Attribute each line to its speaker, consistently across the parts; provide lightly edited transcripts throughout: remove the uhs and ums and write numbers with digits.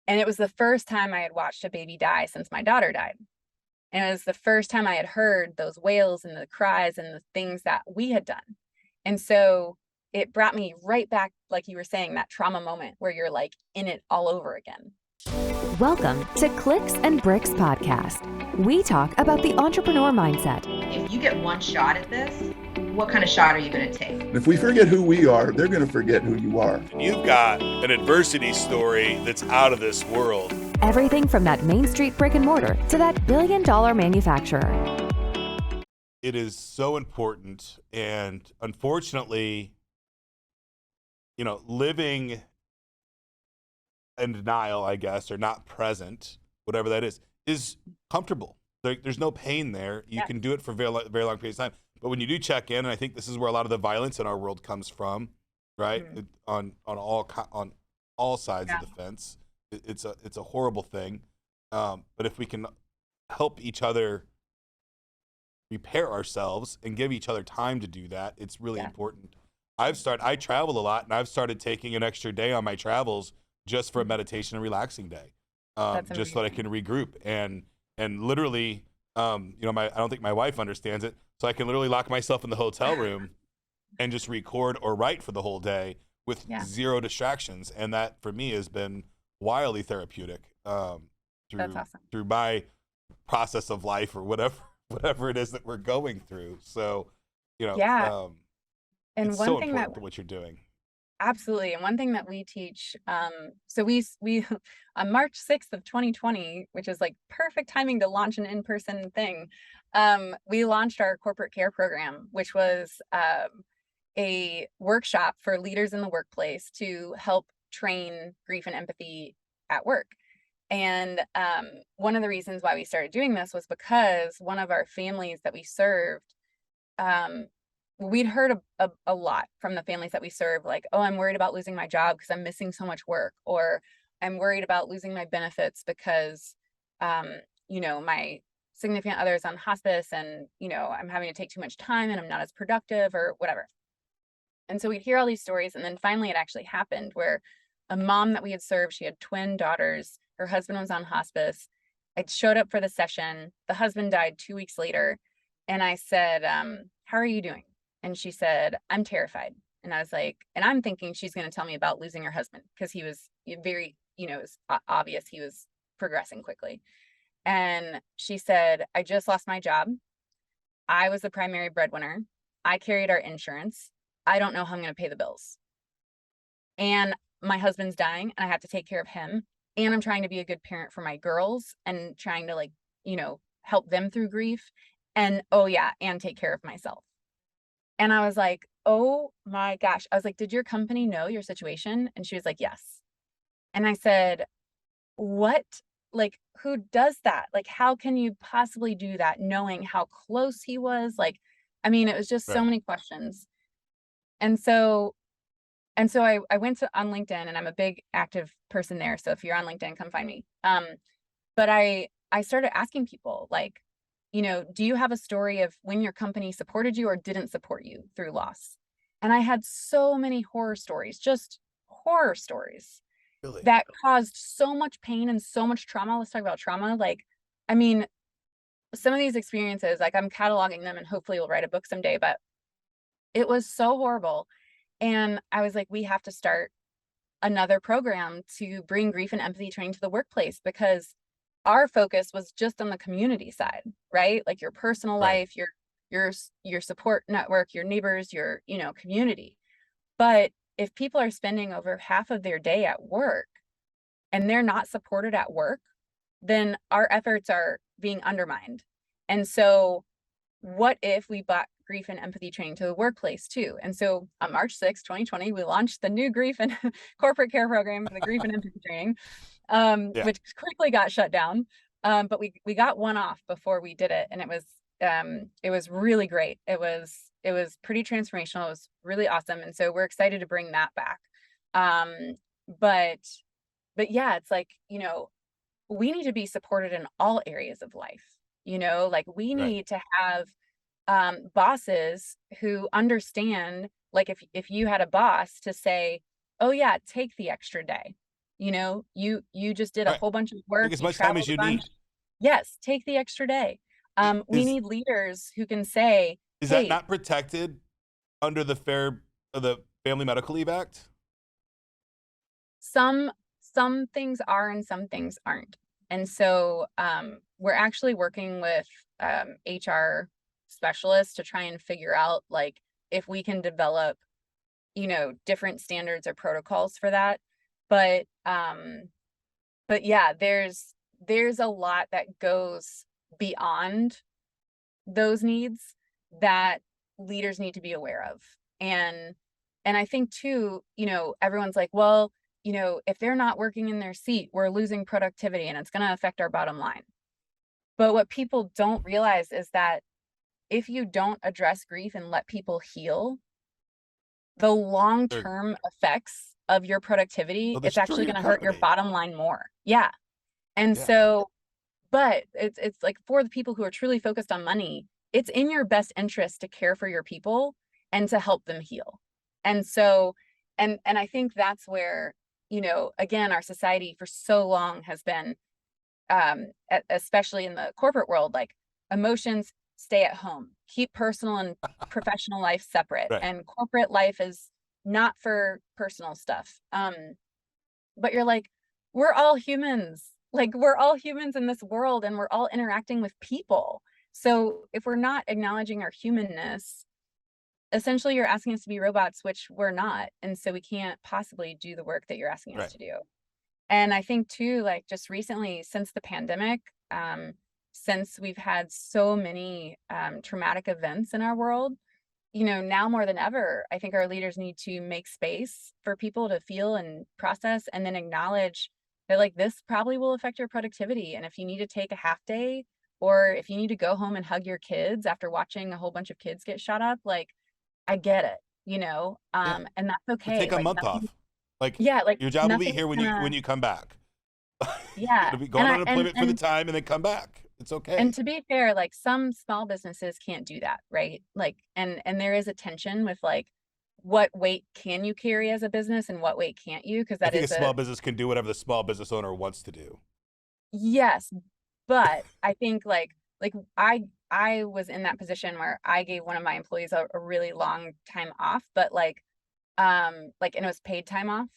Speaker 1: And it was the first time I had watched a baby die since my daughter died. And it was the first time I had heard those wails and the cries and the things that we had done. And so it brought me right back, like you were saying, that trauma moment where you're like in it all over again.
Speaker 2: Welcome to Clicks and Bricks Podcast. We talk about the entrepreneur mindset.
Speaker 3: If you get one shot at this, what kind of shot are you going to take?
Speaker 4: If we forget who we are, they're going to forget who you are.
Speaker 5: And you've got an adversity story that's out of this world.
Speaker 2: Everything from that Main Street brick and mortar to that billion-dollar manufacturer.
Speaker 5: It is so important. And unfortunately, living in denial, I guess, or not present, whatever that is comfortable. There's no pain there. You can do it for very long periods of time. But when you do check in, and I think this is where a lot of the violence in our world comes from, right? Mm-hmm. On all sides of the fence, it's a horrible thing. But if we can help each other repair ourselves and give each other time to do that, it's really important. I travel a lot, and I've started taking an extra day on my travels just for a meditation and relaxing day, just so that I can regroup and literally, I don't think my wife understands it. So I can literally lock myself in the hotel room and just record or write for the whole day with zero distractions. And that for me has been wildly therapeutic through my process of life or whatever it is that we're going through. So,
Speaker 1: and
Speaker 5: it's
Speaker 1: one
Speaker 5: so
Speaker 1: thing
Speaker 5: important what you're doing.
Speaker 1: Absolutely. And one thing that we teach, so we on March 6th of 2020, which is like perfect timing to launch an in-person thing, we launched our corporate care program, which was a workshop for leaders in the workplace to help train grief and empathy at work. And one of the reasons why we started doing this was because one of our families that we served, we'd heard a lot from the families that we serve, like, oh, I'm worried about losing my job because I'm missing so much work, or I'm worried about losing my benefits because, my significant other is on hospice and, I'm having to take too much time and I'm not as productive or whatever. And so we'd hear all these stories. And then finally it actually happened where a mom that we had served, she had twin daughters, her husband was on hospice. I showed up for the session. The husband died 2 weeks later. And I said, how are you doing? And she said, I'm terrified. And I was like, and I'm thinking she's going to tell me about losing her husband because he was very, it was obvious he was progressing quickly. And she said, I just lost my job. I was the primary breadwinner. I carried our insurance. I don't know how I'm going to pay the bills. And my husband's dying and I have to take care of him. And I'm trying to be a good parent for my girls and trying to help them through grief. And and take care of myself. And I was like, oh my gosh. I was like, did your company know your situation? And she was like, yes. And I said, what? Like, who does that? Like, how can you possibly do that knowing how close he was? Like, it was just so many questions. And so I went on LinkedIn, and I'm a big active person there. So if you're on LinkedIn, come find me. But I started asking people, like, do you have a story of when your company supported you or didn't support you through loss? And I had so many horror stories, just horror stories that caused so much pain and so much trauma. Let's talk about trauma. Like, some of these experiences, like I'm cataloging them and hopefully we'll write a book someday, but it was so horrible. And I was like, we have to start another program to bring grief and empathy training to the workplace because our focus was just on the community side, right? Like your personal life, your support network, your neighbors, your, community. But if people are spending over half of their day at work and they're not supported at work, then our efforts are being undermined. And so what if we brought grief and empathy training to the workplace too? And so on March 6, 2020, we launched the new grief and corporate care program for the grief and empathy training. Which quickly got shut down. But we got one off before we did it. And it was really great. It was pretty transformational. It was really awesome. And so we're excited to bring that back. But yeah, it's like, we need to be supported in all areas of life, like we need to have bosses who understand, like if you had a boss to say, oh yeah, take the extra day, You just did a
Speaker 5: Right.
Speaker 1: whole bunch of work.
Speaker 5: Take as
Speaker 1: You
Speaker 5: much time as
Speaker 1: traveled a
Speaker 5: you
Speaker 1: bunch.
Speaker 5: need.
Speaker 1: Yes, take the extra day. We
Speaker 5: Is
Speaker 1: need leaders who can say,
Speaker 5: is that
Speaker 1: hey,
Speaker 5: not protected under the Family Medical Leave Act?
Speaker 1: some things are and some things aren't. And so we're actually working with HR specialists to try and figure out like if we can develop, different standards or protocols for that. But yeah, there's a lot that goes beyond those needs that leaders need to be aware of. And I think too, everyone's like, well, if they're not working in their seat, we're losing productivity and it's going to affect our bottom line. But what people don't realize is that if you don't address grief and let people heal, the long-term effects of your productivity,
Speaker 5: They'll
Speaker 1: it's
Speaker 5: destroy
Speaker 1: actually
Speaker 5: your
Speaker 1: going to hurt your
Speaker 5: company.
Speaker 1: bottom line more. Yeah. And
Speaker 5: Yeah.
Speaker 1: so, but it's like for the people who are truly focused on money, it's in your best interest to care for your people and to help them heal. And so, and I think that's where, again, our society for so long has been, especially in the corporate world, like emotions stay at home, keep personal and professional life separate,
Speaker 5: Right.
Speaker 1: and corporate life is not for personal stuff. But you're like, we're all humans. Like we're all humans in this world and we're all interacting with people. So if we're not acknowledging our humanness, essentially you're asking us to be robots, which we're not. And so we can't possibly do the work that you're asking us
Speaker 5: Right.
Speaker 1: to do. And I think too, like just recently since the pandemic, since we've had so many traumatic events in our world, now more than ever, I think our leaders need to make space for people to feel and process and then acknowledge that like this probably will affect your productivity. And if you need to take a half day, or if you need to go home and hug your kids after watching a whole bunch of kids get shot up, like I get it,
Speaker 5: Yeah.
Speaker 1: and that's
Speaker 5: Or
Speaker 1: okay.
Speaker 5: take a
Speaker 1: Like
Speaker 5: month
Speaker 1: nothing,
Speaker 5: off. Like
Speaker 1: yeah, like
Speaker 5: your job will be
Speaker 1: nothing's
Speaker 5: here when
Speaker 1: gonna,
Speaker 5: you come back.
Speaker 1: yeah.
Speaker 5: It'll be
Speaker 1: And
Speaker 5: going on unemployment for the time and then come back. It's
Speaker 1: and
Speaker 5: okay.
Speaker 1: to be fair, like some small businesses can't do that, right? Like, and there is a tension with like, what weight can you carry as a business and what weight can't you? Because
Speaker 5: I
Speaker 1: that
Speaker 5: think a
Speaker 1: is a,
Speaker 5: small business can do whatever the small business owner wants to do.
Speaker 1: yes, but I think like I was in that position where I gave one of my employees a really long time off, but and it was paid time off.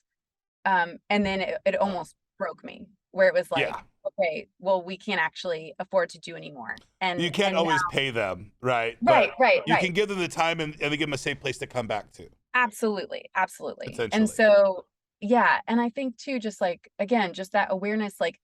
Speaker 1: And then it
Speaker 5: Oh.
Speaker 1: almost broke me where it was like,
Speaker 5: Yeah.
Speaker 1: okay, well, we can't actually afford to do anymore.
Speaker 5: You
Speaker 1: And
Speaker 5: can't
Speaker 1: now,
Speaker 5: always pay them, right?
Speaker 1: right,
Speaker 5: But
Speaker 1: right,
Speaker 5: you
Speaker 1: right.
Speaker 5: can give them the time and give them a safe place to come back to,
Speaker 1: Absolutely, absolutely. And
Speaker 5: essentially.
Speaker 1: so, yeah, and I think too, just like, again, just that awareness, like,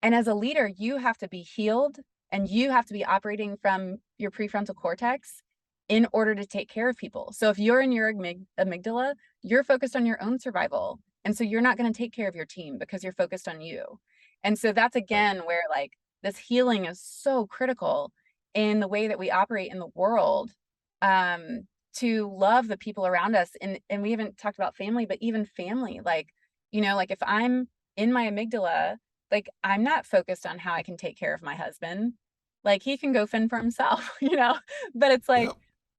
Speaker 1: and as a leader, you have to be healed and you have to be operating from your prefrontal cortex in order to take care of people. So if you're in your amygdala, you're focused on your own survival. And so you're not going to take care of your team because you're focused on you. And so that's
Speaker 5: Right.
Speaker 1: again where like this healing is so critical in the way that we operate in the world. To love the people around us. And we haven't talked about family, but even family, like, like if I'm in my amygdala, like I'm not focused on how I can take care of my husband. Like he can go fend for himself, But it's like,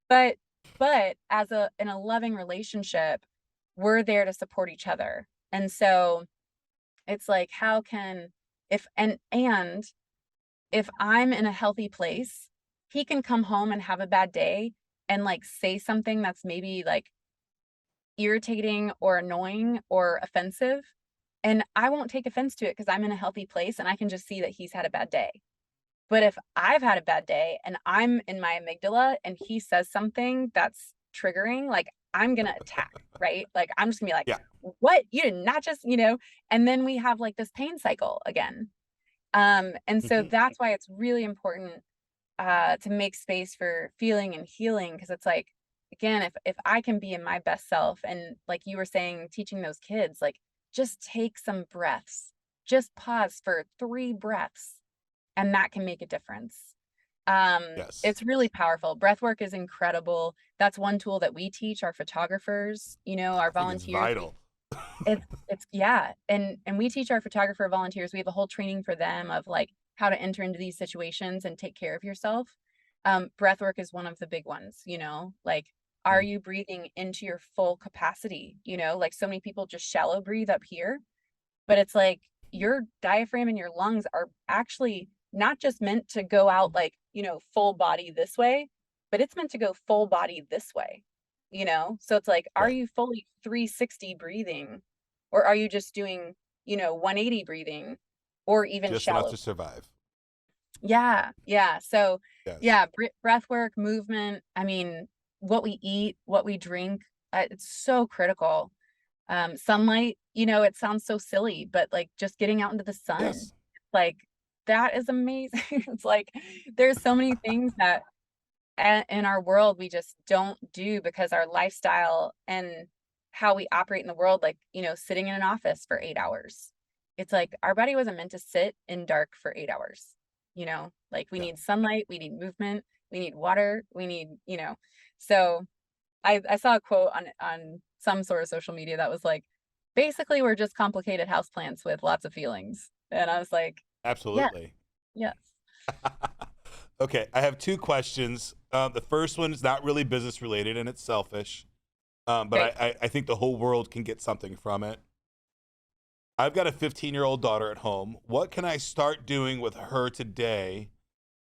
Speaker 5: Yep.
Speaker 1: but as in a loving relationship, we're there to support each other. And so it's like, how can and if I'm in a healthy place, he can come home and have a bad day and like say something that's maybe like irritating or annoying or offensive. And I won't take offense to it because I'm in a healthy place and I can just see that he's had a bad day. But if I've had a bad day and I'm in my amygdala and he says something that's triggering, like I'm gonna attack, right? Like I'm just gonna be like,
Speaker 5: Yeah.
Speaker 1: what? You did not just, and then we have like this pain cycle again. And so
Speaker 5: Mhm.
Speaker 1: that's why it's really important to make space for feeling and healing, because it's like, again, if I can be in my best self and like you were saying, teaching those kids, like just take some breaths, just pause for 3 breaths, and that can make a difference.
Speaker 5: Yes.
Speaker 1: It's really powerful. Breath work is incredible. That's one tool that we teach our photographers, our
Speaker 5: I think it's
Speaker 1: volunteers.
Speaker 5: vital.
Speaker 1: It's yeah, and we teach our photographer volunteers. We have a whole training for them of like how to enter into these situations and take care of yourself. Breath work is one of the big ones, like are
Speaker 5: Mm.
Speaker 1: you breathing into your full capacity? Like so many people just shallow breathe up here. but it's like your diaphragm and your lungs are actually not just meant to go out like, full body this way, but it's meant to go full body this way, So it's like, are
Speaker 5: Right.
Speaker 1: you fully 360 breathing, or are you just doing, 180 breathing, or even
Speaker 5: Just enough
Speaker 1: shallow?
Speaker 5: to survive.
Speaker 1: Yeah, yeah. So,
Speaker 5: Yes.
Speaker 1: yeah, breath work, movement. I mean, what we eat, what we drink, it's so critical. Sunlight, it sounds so silly, but like just getting out into the sun,
Speaker 5: Yes.
Speaker 1: like that is amazing. It's like there's so many things that in our world we just don't do because our lifestyle and how we operate in the world, like, sitting in an office for 8 hours. It's like our body wasn't meant to sit in dark for 8 hours, like we
Speaker 5: Yeah.
Speaker 1: need sunlight, we need movement, we need water, we need, so I saw a quote on some sort of social media that was like, basically we're just complicated houseplants with lots of feelings. And I was like, yeah,
Speaker 5: Absolutely.
Speaker 1: yes.
Speaker 5: Okay, I have two questions. The first one is not really business related and it's selfish, but
Speaker 1: Great.
Speaker 5: I think the whole world can get something from it. I've got a 15-year-old daughter at home. What can I start doing with her today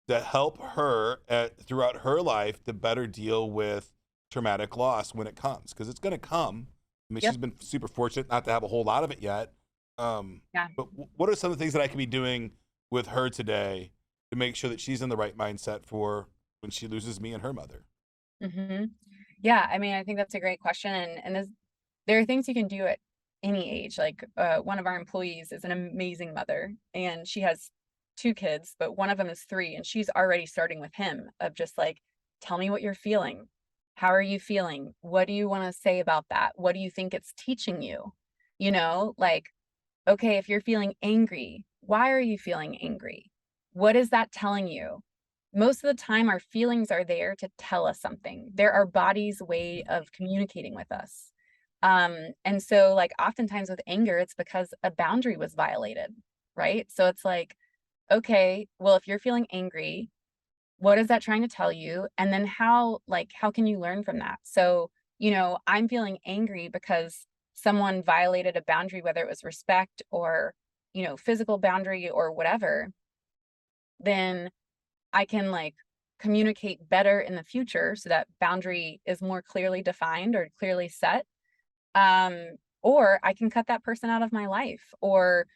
Speaker 5: to help her throughout her life to better deal with traumatic loss when it comes? Because it's going to come. I mean,
Speaker 1: Yep.
Speaker 5: she's been super fortunate not to have a whole lot of it yet.
Speaker 1: Yeah.
Speaker 5: But what are some of the things that I can be doing with her today to make sure that she's in the right mindset for when she loses me and her mother?
Speaker 1: hmm Yeah. I mean, I think that's a great question. And there are things you can do at any age. Like one of our employees is an amazing mother, and she has two kids, but one of them is 3, and she's already starting with him of just like, tell me what you're feeling. How are you feeling? What do you want to say about that? What do you think it's teaching you? Like, okay, if you're feeling angry, why are you feeling angry? What is that telling you? Most of the time, our feelings are there to tell us something. They're our body's way of communicating with us. And so, like, oftentimes with anger, it's because a boundary was violated, right? So it's like, okay, well, if you're feeling angry, what is that trying to tell you? And then how can you learn from that? So, I'm feeling angry because someone violated a boundary, whether it was respect or, physical boundary or whatever, then I can like communicate better in the future so that boundary is more clearly defined or clearly set. Or I can cut that person out of my life, or,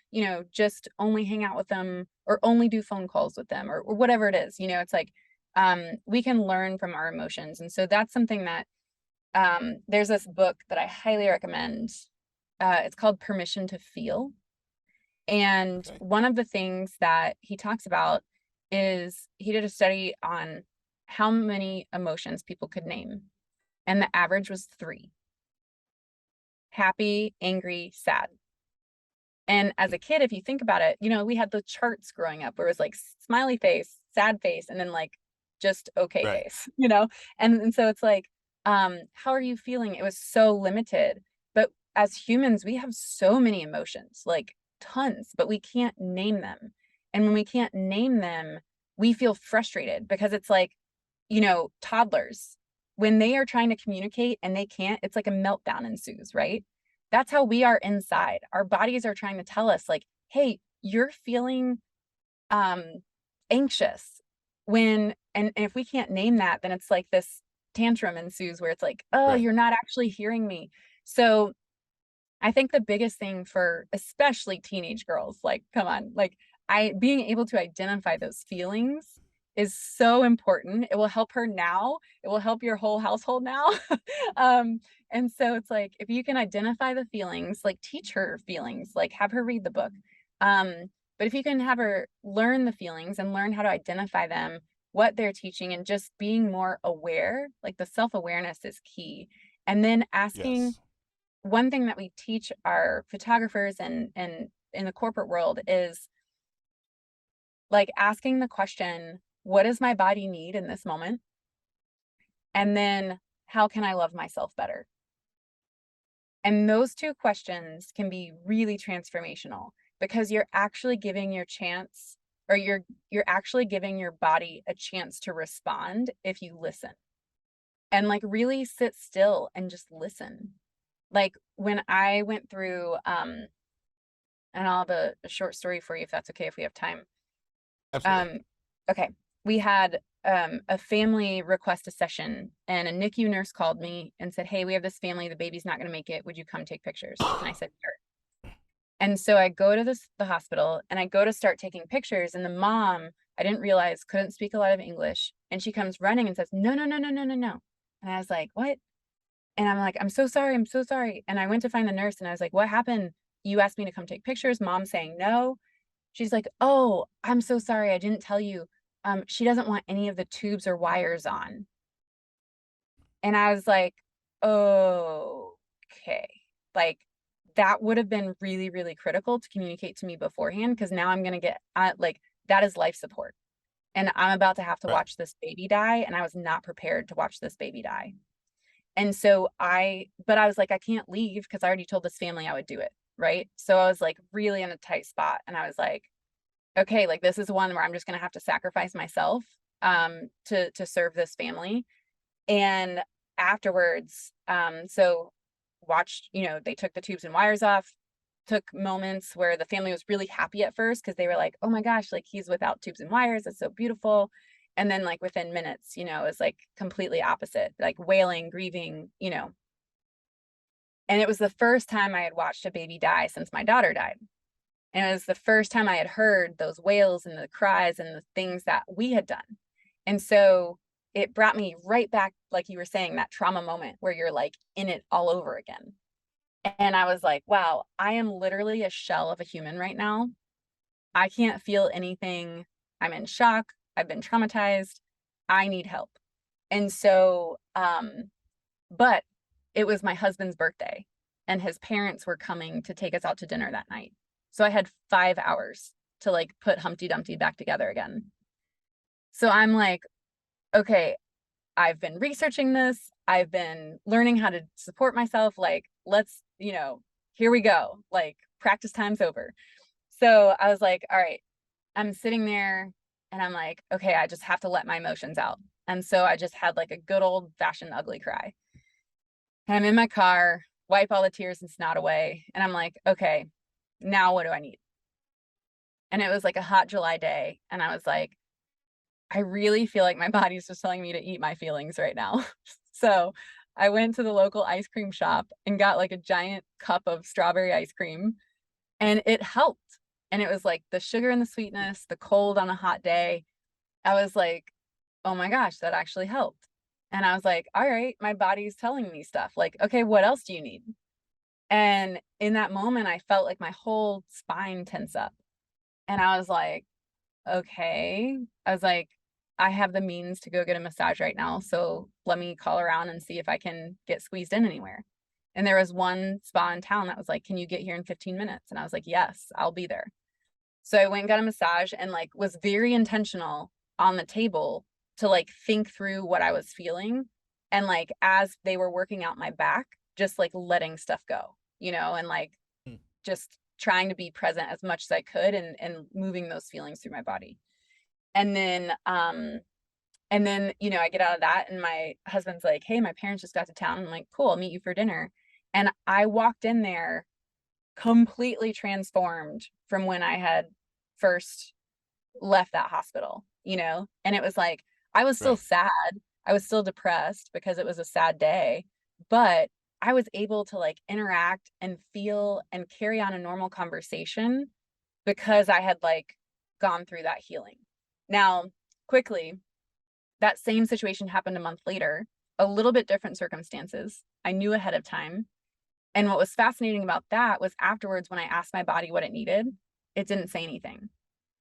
Speaker 1: just only hang out with them or only do phone calls with them, or whatever it is. It's like we can learn from our emotions. And so that's something that there's this book that I highly recommend. It's called Permission to Feel. And
Speaker 5: Okay.
Speaker 1: one of the things that he talks about is he did a study on how many emotions people could name. And the average was 3: happy, angry, sad. And as a kid, if you think about it, we had the charts growing up where it was like smiley face, sad face, and then like just okay
Speaker 5: Right.
Speaker 1: face, And so it's like, how are you feeling? It was so limited. But as humans, we have so many emotions, like tons, but we can't name them. And when we can't name them, we feel frustrated because it's like, toddlers, when they are trying to communicate and they can't, it's like a meltdown ensues, right? That's how we are inside. Our bodies are trying to tell us like, hey, you're feeling um anxious. And if we can't name that, then it's like this tantrum ensues where it's like, oh,
Speaker 5: Right.
Speaker 1: you're not actually hearing me. So I think the biggest thing for especially teenage girls, like, come on, like I being able to identify those feelings is so important. It will help her now. It will help your whole household now. um, and so it's like if you can identify the feelings, like teach her feelings, like have her read the book. Um, but if you can have her learn the feelings and learn how to identify them, what they're teaching, and just being more aware, like the self-awareness is key. And then asking,
Speaker 5: Yes.
Speaker 1: one thing that we teach our photographers and in the corporate world is like asking the question, what does my body need in this moment? And then how can I love myself better? And those two questions can be really transformational because you're actually giving your chance, or you're actually giving your body a chance to respond if you listen. And like really sit still and just listen. Like when I went through and I'll have a short story for you if that's okay, if we have time.
Speaker 5: Absolutely.
Speaker 1: Okay. We had a family request a session, and a NICU nurse called me and said, "Hey, we have this family, the baby's not going to make it. Would you come take pictures?" And I said, "Sure." And so I go to the hospital, and I go to start taking pictures, and the mom, I didn't realize, couldn't speak a lot of English, and she comes running and says, "No, no, no, no, no, no, no." And I was like, "What?" And I'm like, "I'm so sorry. I'm so sorry." And I went to find the nurse, and I was like, "What happened? You asked me to come take pictures. Mom saying no." She's like, "Oh, I'm so sorry. I didn't tell you. She doesn't want any of the tubes or wires on." And I was like, "Oh, okay." Like, that would have been really, really critical to communicate to me beforehand, because now I'm gonna get like, that is life support. And I'm about to have to
Speaker 5: Right.
Speaker 1: watch this baby die, and I was not prepared to watch this baby die. And so but I was like, I can't leave because I already told this family I would do it. Right. So I was like really in a tight spot. And I was like, okay, like this is one where I'm just gonna have to sacrifice myself to serve this family. And afterwards, so watched, they took the tubes and wires off, took moments where the family was really happy at first because they were like, "Oh my gosh, like he's without tubes and wires. It's so beautiful." And then like within minutes, it was like completely opposite, like wailing, grieving. And it was the first time I had watched a baby die since my daughter died. And it was the first time I had heard those wails and the cries and the things that we had done. And so it brought me right back, like you were saying, that trauma moment where you're like in it all over again. And I was like, wow, I am literally a shell of a human right now. I can't feel anything. I'm in shock. I've been traumatized. I need help. And so, but it was my husband's birthday, and his parents were coming to take us out to dinner that night. So I had 5 hours to like put Humpty Dumpty back together again. So I'm like, okay, I've been researching this. I've been learning how to support myself. Like, let's, here we go. Like, practice time's over. So I was like, all right, I'm sitting there and I'm like, okay, I just have to let my emotions out. And so I just had like a good old fashioned ugly cry. And I'm in my car, wipe all the tears and snot away. And I'm like, okay, now what do I need? And it was like a hot July day. And I was like, I really feel like my body's just telling me to eat my feelings right now. So I went to the local ice cream shop and got like a giant cup of strawberry ice cream, and it helped. And it was like the sugar and the sweetness, the cold on a hot day. I was like, oh my gosh, that actually helped. And I was like, all right, my body's telling me stuff. Like, okay, what else do you need? And in that moment, I felt like my whole spine tense up. And I was like, okay. I was like, I have the means to go get a massage right now. So let me call around and see if I can get squeezed in anywhere. And there was one spa in town that was like, can you get here in 15 minutes? And I was like, yes, I'll be there. So I went and got a massage and like was very intentional on the table to like think through what I was feeling. And like as they were working out my back, just like letting stuff go, and like
Speaker 5: Hmm.
Speaker 1: just trying to be present as much as I could, and moving those feelings through my body. And then I get out of that and my husband's like, "Hey, my parents just got to town." I'm like, "Cool, I'll meet you for dinner." And I walked in there completely transformed from when I had first left that hospital. And it was like, I was still
Speaker 5: Right.
Speaker 1: sad. I was still depressed because it was a sad day, but I was able to like interact and feel and carry on a normal conversation because I had like gone through that healing. Now, quickly, that same situation happened a month later, a little bit different circumstances. I knew ahead of time. And what was fascinating about that was afterwards, when I asked my body what it needed, it didn't say anything.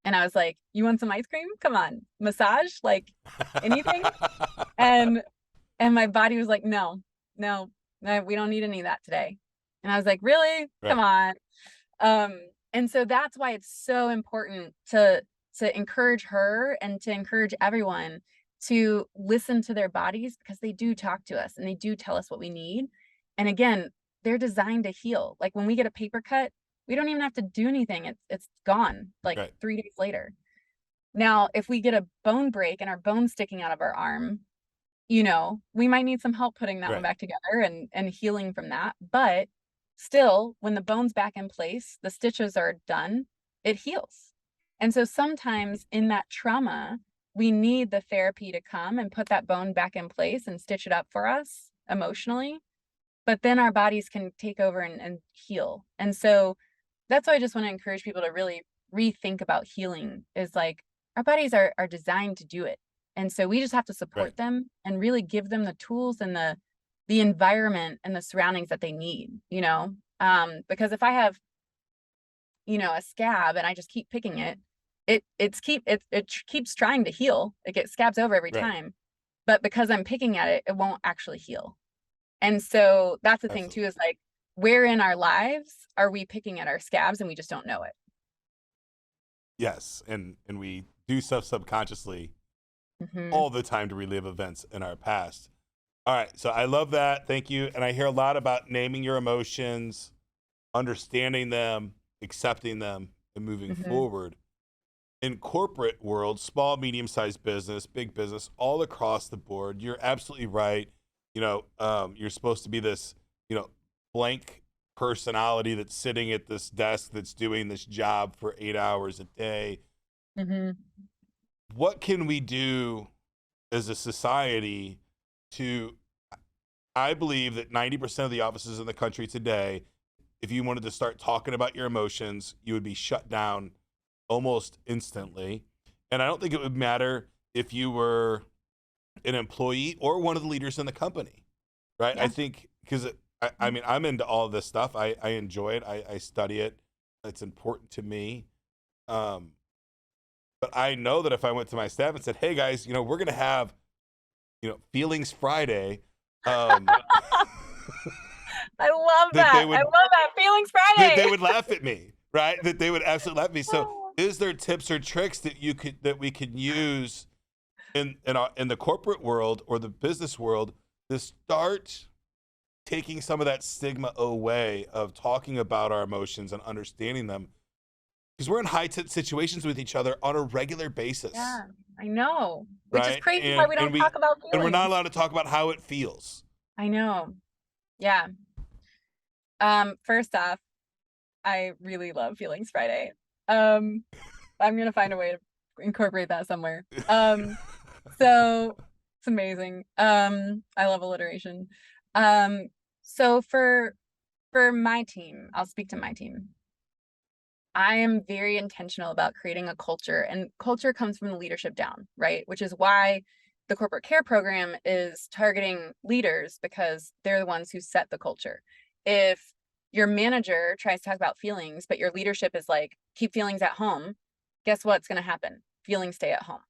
Speaker 1: And I was like, "You want some ice cream? Come on. Massage? Like anything?" And my body was like, "No, no, no, we don't need any of that today." And I was like, "Really? Come
Speaker 5: Right.
Speaker 1: on." And so that's why it's so important to encourage her and to encourage everyone to listen to their bodies, because they do talk to us and they do tell us what we need. And again, they're designed to heal. Like when we get a paper cut, we don't even have to do anything. It's gone like
Speaker 5: Right.
Speaker 1: 3 days later. Now, if we get a bone break and our bone's sticking out of our arm, we might need some help putting that one
Speaker 5: Right.
Speaker 1: back together and healing from that. But still, when the bone's back in place, the stitches are done, it heals. And so sometimes in that trauma, we need the therapy to come and put that bone back in place and stitch it up for us emotionally. But then our bodies can take over and heal. And so that's why I just want to encourage people to really rethink about healing, is like, our bodies are designed to do it. And so we just have to support them and really give them the tools and the environment and the surroundings that they need, because if I have, a scab and I just keep picking it, it keeps trying to heal. It gets scabs over every time, but because I'm picking at it, it won't actually heal. And so that's the thing too, is like, where in our lives are we picking at our scabs and we just don't know it?
Speaker 5: Yes, and we do stuff subconsciously all the time to relive events in our past. All right, so I love that. Thank you. And I hear a lot about naming your emotions, understanding them, accepting them, and moving forward. In corporate world, small, medium-sized business, big business, all across the board, you're absolutely right. You're supposed to be this, blank personality that's sitting at this desk that's doing this job for 8 hours a day. What can we do as a society to, I believe that 90% of the offices in the country today, if you wanted to start talking about your emotions, you would be shut down almost instantly. And I don't think it would matter if you were an employee or one of the leaders in the company, right? I think, because I mean, I'm into all of this stuff. I enjoy it. I study it. It's important to me. But I know that if I went to my staff and said, hey guys, we're going to have, Feelings Friday.
Speaker 1: I love that. I love that. Feelings Friday.
Speaker 5: That they would laugh at me, right? That they would absolutely laugh at me. So is there tips or tricks that we could use in the corporate world or the business world to start taking some of that stigma away of talking about our emotions and understanding them? Because we're in high-tense situations with each other on a regular basis.
Speaker 1: Yeah, I know. Which is crazy why we don't talk about feelings.
Speaker 5: And we're not allowed to talk about how it feels.
Speaker 1: I know. Yeah. First off, I really love Feelings Friday. I'm gonna find a way to incorporate that somewhere. So it's amazing. I love alliteration. So for my team, I'll speak to my team. I am very intentional about creating a culture, and culture comes from the leadership down, right? Which is why the corporate care program is targeting leaders, because they're the ones who set the culture. If your manager tries to talk about feelings, but your leadership is like, keep feelings at home, guess what's going to happen? Feelings stay at home,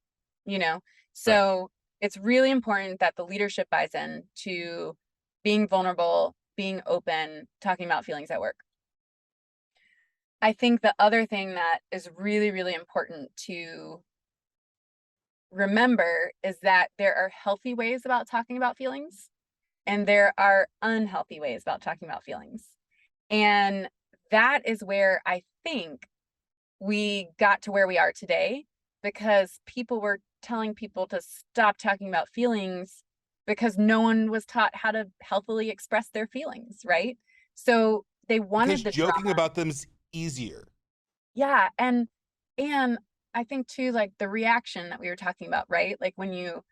Speaker 1: So it's really important that the leadership buys in to being vulnerable, being open, talking about feelings at work. I think the other thing that is really, really important to remember is that there are healthy ways about talking about feelings, and there are unhealthy ways about talking about feelings. And that is where I think we got to where we are today, because people were telling people to stop talking about feelings because no one was taught how to healthily express their feelings, right? So they wanted
Speaker 5: because
Speaker 1: the
Speaker 5: joking
Speaker 1: trauma.
Speaker 5: about them is easier.
Speaker 1: Yeah, and I think too, like the reaction that we were talking about, right? Like when you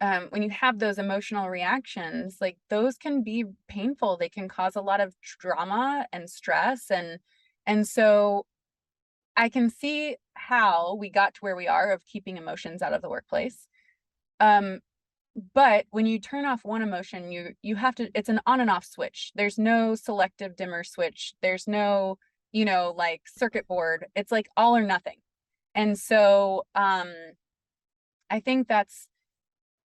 Speaker 1: have those emotional reactions, like those can be painful. They can cause a lot of drama and stress, and so I can see how we got to where we are of keeping emotions out of the workplace. But when you turn off one emotion, you have to, it's an on and off switch. There's no selective dimmer switch. There's no, like circuit board. It's like all or nothing. And so I think that's,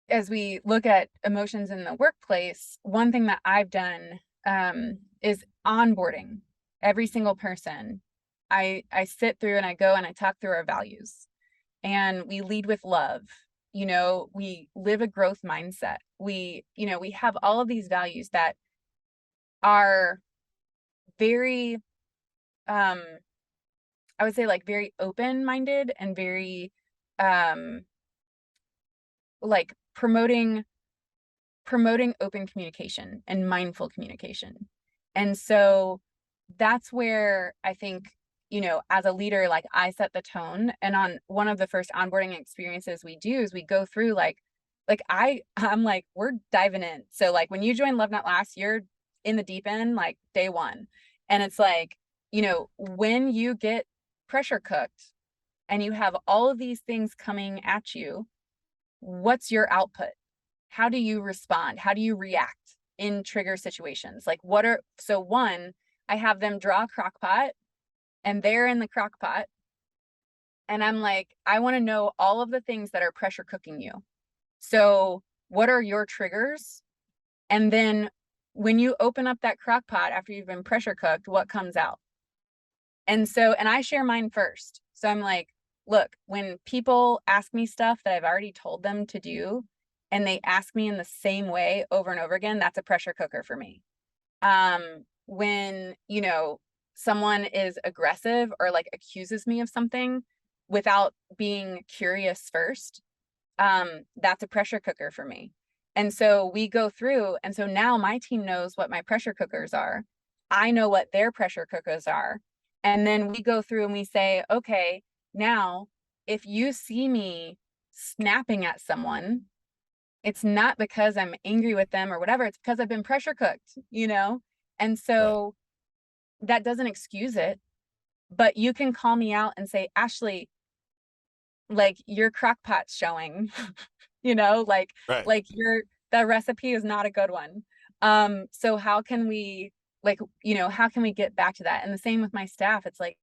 Speaker 1: as we look at emotions in the workplace, one thing that I've done is onboarding every single person. I sit through and I go and I talk through our values, and we lead with love. We live a growth mindset. We have all of these values that are very, I would say like very open-minded and very, like promoting open communication and mindful communication. And so that's where I think, as a leader, like I set the tone. And on one of the first onboarding experiences we do is we go through I'm like, we're diving in. So like when you join Love Not Last, you're in the deep end, like day one. And it's like, when you get pressure cooked and you have all of these things coming at you, what's your output? How do you respond? How do you react in trigger situations? Like so one, I have them draw a crock pot and they're in the crock pot. And I'm like, I want to know all of the things that are pressure cooking you. So what are your triggers? And then when you open up that crock pot after you've been pressure cooked, what comes out? And I share mine first. So I'm like, look, when people ask me stuff that I've already told them to do, and they ask me in the same way over and over again, that's a pressure cooker for me. When, someone is aggressive or like accuses me of something without being curious first, that's a pressure cooker for me. And so we go through, and so now my team knows what my pressure cookers are. I know what their pressure cookers are. And then we go through and we say, okay, now if you see me snapping at someone, it's not because I'm angry with them or whatever, it's because I've been pressure cooked, And so that doesn't excuse it, but you can call me out and say, Ashley, like your crock pot's showing, like
Speaker 5: Right.
Speaker 1: the recipe is not a good one. So how can we how can we get back to that? And the same with my staff. It's like,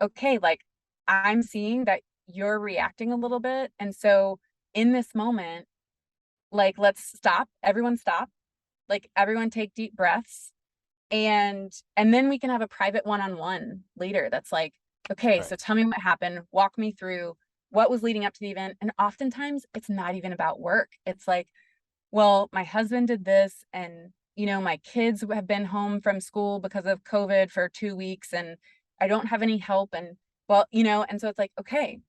Speaker 1: okay, like I'm seeing that you're reacting a little bit. And so in this moment, like, let's stop, everyone stop, like everyone take deep breaths. And then we can have a private one-on-one later. That's like, okay, so
Speaker 5: Right.
Speaker 1: tell me what happened. Walk me through what was leading up to the event. And oftentimes it's not even about work. It's like, well, my husband did this, and my kids have been home from school because of COVID for 2 weeks and I don't have any help. And well, and so it's like, okay,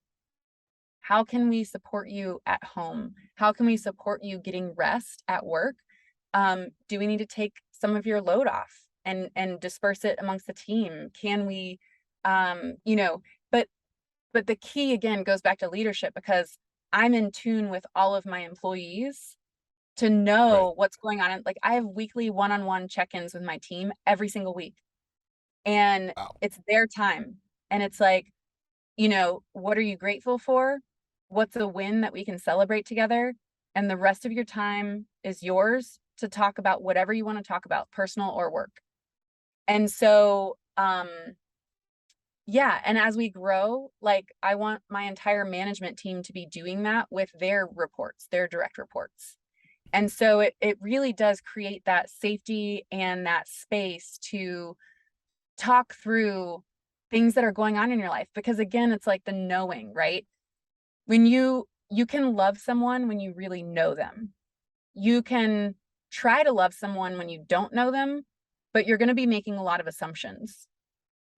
Speaker 1: how can we support you at home? How can we support you getting rest at work? Do we need to take some of your load off and disperse it amongst the team? Can we, but the key again goes back to leadership, because I'm in tune with all of my employees to
Speaker 5: Right.
Speaker 1: know what's going on. Like I have weekly one-on-one check-ins with my team every single week, and
Speaker 5: Wow.
Speaker 1: it's their time. And it's like, what are you grateful for? What's a win that we can celebrate together? And the rest of your time is yours to talk about whatever you want to talk about, personal or work. And so, yeah. And as we grow, like I want my entire management team to be doing that with their reports, their direct reports. And so it really does create that safety and that space to talk through things that are going on in your life. Because again, it's like the knowing, right? When you can love someone when you really know them. You can try to love someone when you don't know them, but you're going to be making a lot of assumptions.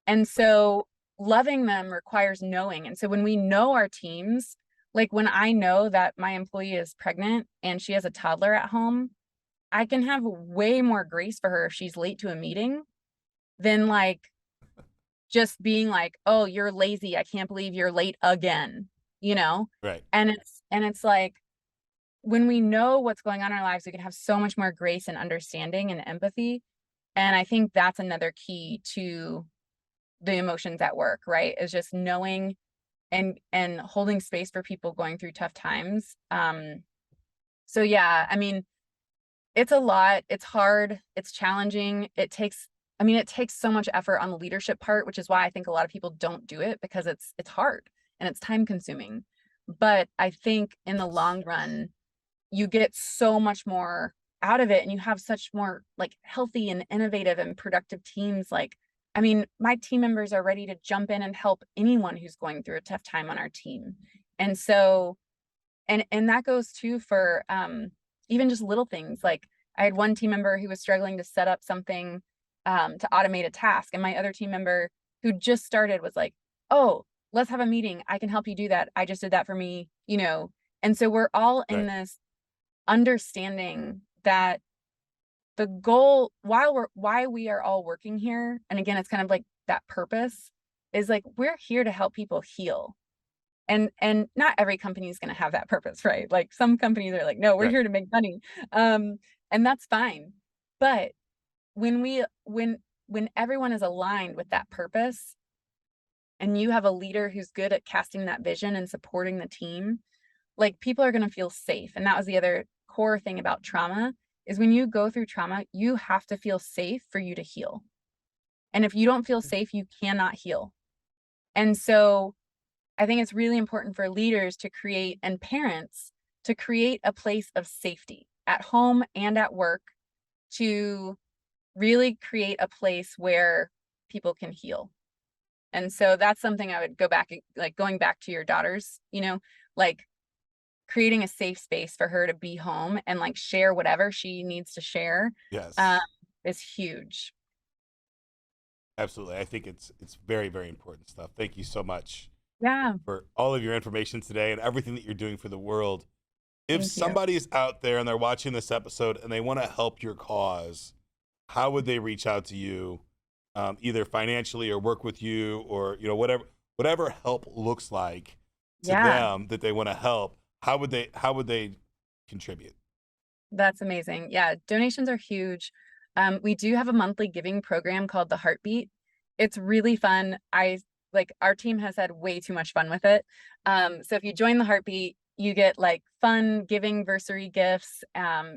Speaker 1: And so loving them requires knowing. And so when we know our teams, like when I know that my employee is pregnant and she has a toddler at home, I can have way more grace for her if she's late to a meeting than like just being like, oh, you're lazy. I can't believe you're late again,
Speaker 5: Right.
Speaker 1: And it's like, when we know what's going on in our lives, we can have so much more grace and understanding and empathy. And I think that's another key to the emotions at work, right? Is just knowing and holding space for people going through tough times. So yeah, I mean, it's a lot, it's hard, it's challenging. It takes so much effort on the leadership part, which is why I think a lot of people don't do it, because it's hard and it's time consuming. But I think in the
Speaker 5: Yes.
Speaker 1: long run, you get so much more out of it, and you have such more like healthy and innovative and productive teams. Like, I mean, my team members are ready to jump in and help anyone who's going through a tough time on our team. And so, and that goes too for even just little things. Like I had one team member who was struggling to set up something to automate a task, and my other team member who just started was like, oh, let's have a meeting, I can help you do that, I just did that for me. And so we're all in
Speaker 5: Right.
Speaker 1: this understanding that the goal, why we are all working here, and again, it's kind of like that purpose, is like we're here to help people heal. And not every company is going to have that purpose, right? Like some companies are like, no, we're
Speaker 5: Right.
Speaker 1: here to make money. And that's fine. But when everyone is aligned with that purpose, and you have a leader who's good at casting that vision and supporting the team, like people are going to feel safe. And that was the other core thing about trauma, is when you go through trauma, you have to feel safe for you to heal. And if you don't feel safe, you cannot heal. And so I think it's really important for leaders to create, and parents to create, a place of safety at home and at work, to really create a place where people can heal. And so that's something I would go back, like going back to your daughters, like creating a safe space for her to be home and like share whatever she needs to share.
Speaker 5: Yes.
Speaker 1: Is huge.
Speaker 5: Absolutely. I think it's very, very important stuff. Thank you so much.
Speaker 1: Yeah.
Speaker 5: For all of your information today and everything that you're doing for the world. If
Speaker 1: Thank you.
Speaker 5: somebody's out there and they're watching this episode and they want to help your cause, how would they reach out to you, either financially or work with you, or whatever help looks like to them that they want to help? How would they contribute?
Speaker 1: That's amazing. Yeah, donations are huge. We do have a monthly giving program called the Heartbeat. It's really fun. Our team has had way too much fun with it. So if you join the Heartbeat, you get like fun giving-versary gifts,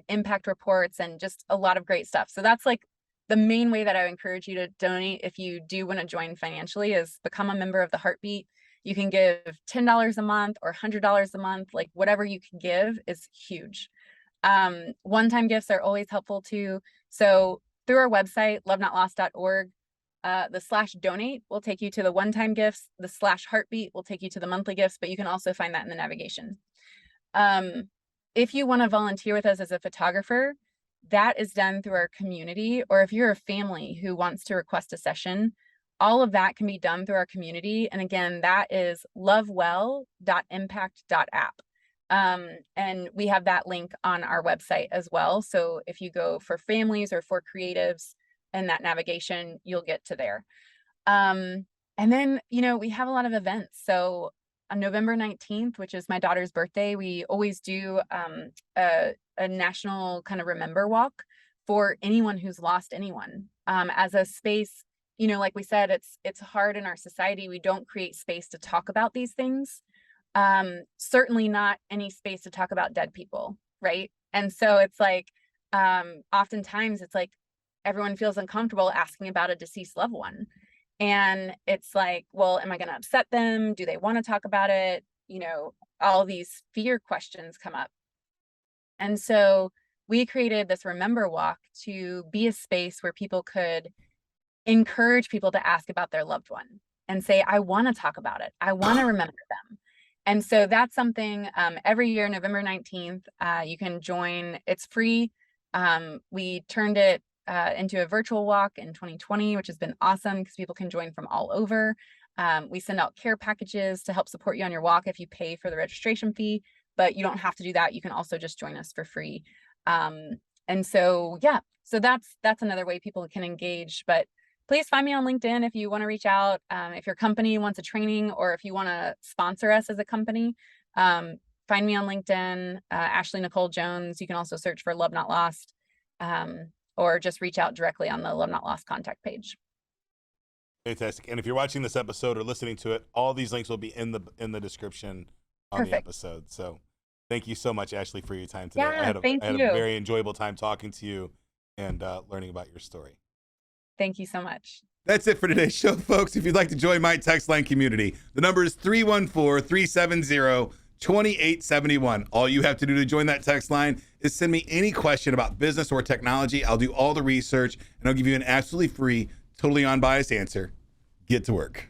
Speaker 1: impact reports, and just a lot of great stuff. So that's like the main way that I would encourage you to donate if you do want to join financially, is become a member of the Heartbeat. You can give $10 a month or $100 a month, like whatever you can give is huge. One-time gifts are always helpful too. So through our website, lovenotlost.org, the /donate will take you to the one-time gifts. The /heartbeat will take you to the monthly gifts, but you can also find that in the navigation. If you want to volunteer with us as a photographer, that is done through our community, or if you're a family who wants to request a session, all of that can be done through our community. And again, that is lovewell.impact.app. And we have that link on our website as well. So if you go for families or for creatives and that navigation, you'll get to there. And then, we have a lot of events. So on November 19th, which is my daughter's birthday, we always do a national kind of remember walk for anyone who's lost anyone, as a space. Like we said, it's hard in our society. We don't create space to talk about these things. Certainly not any space to talk about dead people, right? And so it's like, oftentimes it's like everyone feels uncomfortable asking about a deceased loved one. And it's like, well, am I going to upset them? Do they want to talk about it? All these fear questions come up. And so we created this Remember Walk to be a space where people could encourage people to ask about their loved one and say, I want to talk about it. I want to remember them. And so that's something, every year, November 19th, you can join. It's free. We turned it into a virtual walk in 2020, which has been awesome because people can join from all over. We send out care packages to help support you on your walk if you pay for the registration fee, but you don't have to do that. You can also just join us for free. And so, yeah, so that's another way people can engage. But please find me on LinkedIn if you want to reach out. If your company wants a training, or if you want to sponsor us as a company, find me on LinkedIn, Ashley Nicole Jones. You can also search for Love Not Lost, or just reach out directly on the Love Not Lost contact page.
Speaker 5: Fantastic. And if you're watching this episode or listening to it, all these links will be in the description on the episode. So thank you so much, Ashley, for your time today.
Speaker 1: Yeah,
Speaker 5: I had a
Speaker 1: thank you.
Speaker 5: very enjoyable time talking to you and learning about your story.
Speaker 1: Thank you so much.
Speaker 5: That's it for today's show, folks. If you'd like to join my text line community, the number is 314-370-2871. All you have to do to join that text line is send me any question about business or technology. I'll do all the research, and I'll give you an absolutely free, totally unbiased answer. Get to work.